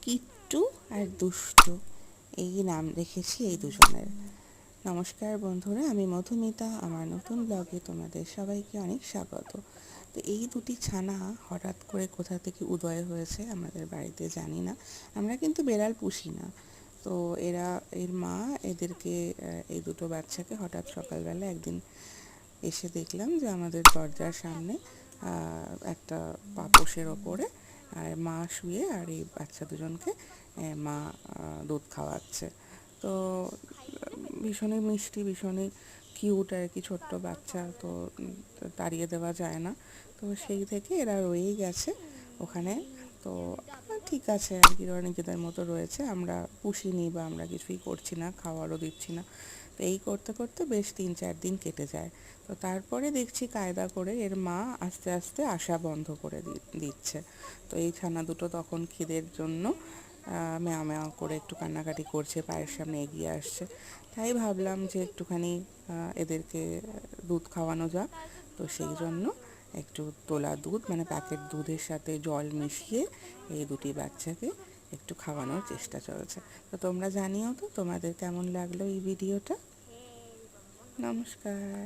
কিট্টু আর দুষ্টু, এই নাম রেখেছি এই দুজনের। নমস্কার বন্ধুরা, আমি মধুমিতা। আমার নতুন ব্লগে তোমাদের সবাইকে অনেক স্বাগত। তো এই দুটি ছানা হঠাৎ করে কোথা থেকে উদয় হয়েছে আমাদের বাড়িতে জানি না। আমরা কিন্তু বেড়াল পুষি না। তো এর মা এদেরকে, এই দুটো বাচ্চাকে হঠাৎ সকালবেলা একদিন এসে দেখলাম যে আমাদের দরজার সামনে একটা পাপোশের ওপরে আর মা শুয়ে, আর এই বাচ্চা দুজনকে মা দুধ খাওয়াচ্ছে। তো ভীষণই মিষ্টি, ভীষণই কিউট আর কি, ছোট্ট বাচ্চা তো তাড়িয়ে দেওয়া যায় না। তো সেই থেকে এরা রয়েই গেছে ওখানে। তো ঠিক আছে আর কি, ওরা নিজেদের মতো রয়েছে, আমরা পুষিনি বা আমরা কিছুই করছি না, খাওয়ারও দিচ্ছি না। তো এই করতে করতে বেশ 3-4 দিন কেটে যায়। তো তারপরে দেখছি কায়দা করে এর মা আস্তে আস্তে আসা বন্ধ করে দিচ্ছে। তো এই ছানা দুটো তখন খিদের জন্য ম্যাও ম্যাও করে একটু কান্নাকাটি করছে, পায়ের সামনে এগিয়ে আসছে। তাই ভাবলাম যে একটুখানি এদেরকে দুধ খাওয়ানো যাক। তো সেই জন্য একটু তোলা দুধ, মানে প্যাকেট দুধের সাথে জল মিশিয়ে এই দুটি বাচ্চাকে একটু খাওয়ানোর চেষ্টা চলছে। তো তোমরা জানিও তো তোমাদের কেমন লাগলো এই ভিডিওটা। নমস্কার।